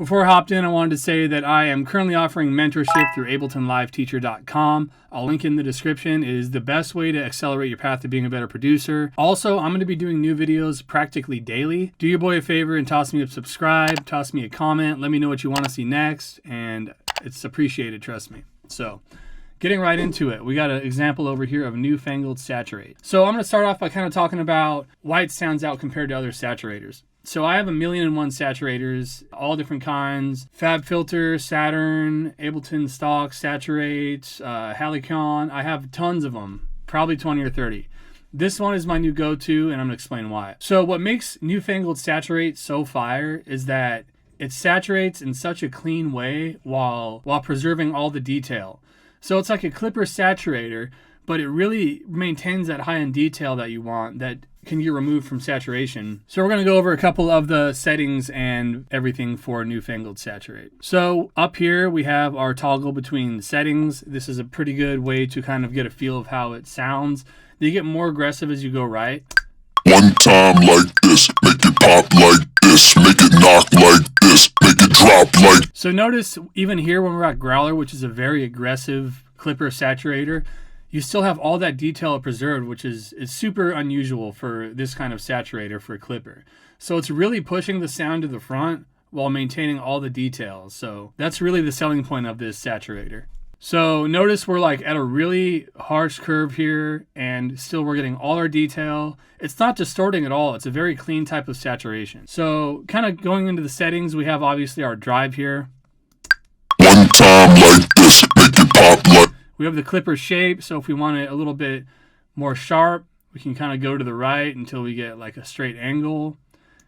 Before I hopped in, I wanted to say that I am currently offering mentorship through abletonliveteacher.com. I'll link in the description. It is the best way to accelerate your path to being a better producer. Also, I'm going to be doing new videos practically daily. Do your boy a favor and toss me a subscribe, toss me a comment, let me know what you want to see next, and it's appreciated, trust me. So, getting right into it, we got an example over here of Newfangled Saturate. So I'm going to start off by kind of talking about why it sounds out compared to other saturators. So I have 1,000,001 saturators, all different kinds. Fab Filter, Saturn, Ableton Stock, Saturate, Helicon. I have tons of them, probably 20 or 30. This one is my new go-to, and I'm going to explain why. So what makes Newfangled Saturate so fire is that it saturates in such a clean way while preserving all the detail. So it's like a clipper saturator, but it really maintains that high-end detail that you want that can get removed from saturation. So we're going to go over a couple of the settings and everything for Newfangled Saturate. So up here we have our toggle between settings. This is a pretty good way to kind of get a feel of how it sounds. You get more aggressive as you go right. One time like this, make it pop like this, make it knock like this, make it drop like. So notice even here when we're at growler, which is a very aggressive clipper saturator, you still have all that detail preserved, which is super unusual for this kind of saturator for a clipper. So it's really pushing the sound to the front while maintaining all the details. So that's really the selling point of this saturator. So notice we're like at a really harsh curve here, and still we're getting all our detail. It's not distorting at all. It's a very clean type of saturation. So kind of going into the settings, we have obviously our drive here. One time like this, make it pop like. We have the clipper shape, so if we want it a little bit more sharp, we can kind of go to the right until we get like a straight angle.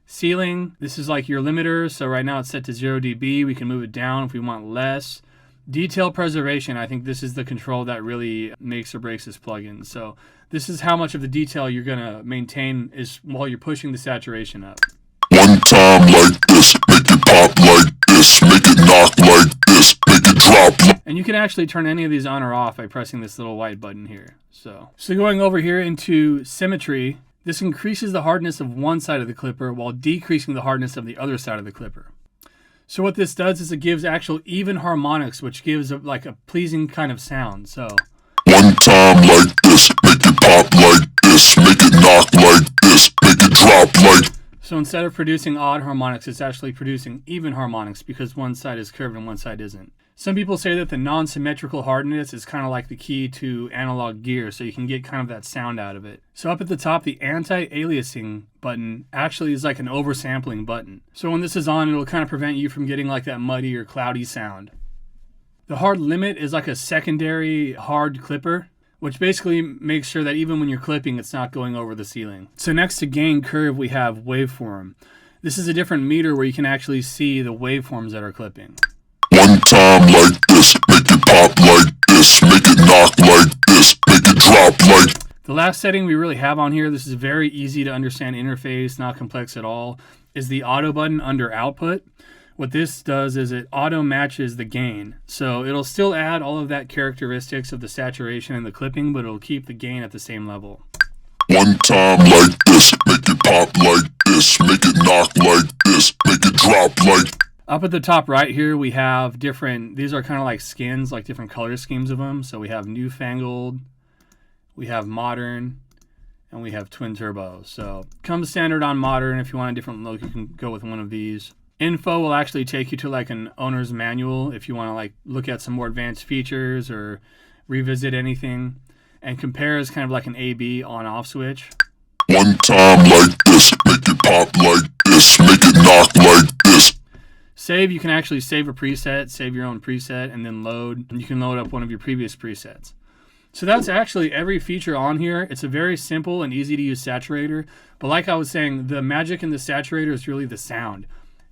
Ceiling, this is like your limiter, so right now it's set to 0 dB. We can move it down if we want less. Detail preservation, I think this is the control that really makes or breaks this plugin. So this is how much of the detail you're going to maintain is while you're pushing the saturation up. One time like this, make it pop like this, make it knock like this, make it drop like. And you can actually turn any of these on or off by pressing this little white button here. So going over here into symmetry, this increases the hardness of one side of the clipper while decreasing the hardness of the other side of the clipper. So what this does is it gives actual even harmonics, which gives like a pleasing kind of sound. So one time like this, make it pop like this, make it knock like this, make it drop like. So instead of producing odd harmonics, it's actually producing even harmonics because one side is curved and one side isn't. Some people say that the non-symmetrical hardness is kind of like the key to analog gear, so you can get kind of that sound out of it. So up at the top, the anti-aliasing button actually is like an oversampling button. So when this is on, it'll kind of prevent you from getting like that muddy or cloudy sound. The hard limit is like a secondary hard clipper, which basically makes sure that even when you're clipping, it's not going over the ceiling. So next to gain curve, we have waveform. This is a different meter where you can actually see the waveforms that are clipping. One time like this, make it pop like this, make it knock like this, make it drop like. The last setting we really have on here, this is a very easy to understand interface, not complex at all, is the auto button under output. What this does is it auto matches the gain. So it'll still add all of that characteristics of the saturation and the clipping, but it'll keep the gain at the same level. One time like this, make it pop like this, make it knock like this, make it drop like. Up at the top right here, we have different, these are kind of like skins, like different color schemes of them. So we have Newfangled, we have Modern, and we have Twin Turbo. So comes standard on Modern. If you want a different look, you can go with one of these. Info will actually take you to like an owner's manual if you want to like look at some more advanced features or revisit anything. And compare is kind of like an A/B on-off switch. One time like this, make it pop like this, make it knock like this. Save, you can actually save a preset, save your own preset, and then load. And you can load up one of your previous presets. So that's actually every feature on here. It's a very simple and easy to use saturator. But like I was saying, the magic in the saturator is really the sound.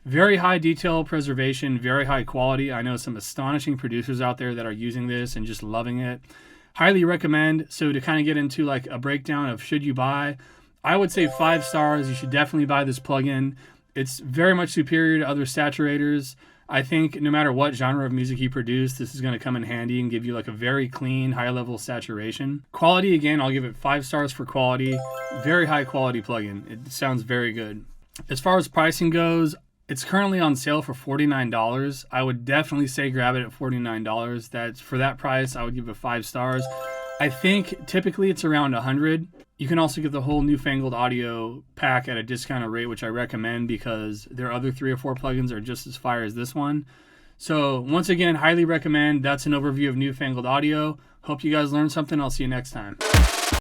Very high detail preservation, very high quality. I know some astonishing producers out there that are using this and just loving it. Highly recommend. So to kind of get into like a breakdown of should you buy, I would say 5 stars. You should definitely buy this plugin. It's very much superior to other saturators. I think no matter what genre of music you produce, this is going to come in handy and give you like a very clean, high-level saturation. Quality, again, I'll give it 5 stars for quality. Very high-quality plugin. It sounds very good. As far as pricing goes, It's currently on sale for $49. I would definitely say grab it at $49. That's for that price, I would give it 5 stars. I think typically it's around 100. You can also get the whole Newfangled Audio pack at a discounted rate, which I recommend because their other 3 or 4 plugins are just as fire as this one. So once again, highly recommend. That's an overview of Newfangled Audio. Hope you guys learned something. I'll see you next time.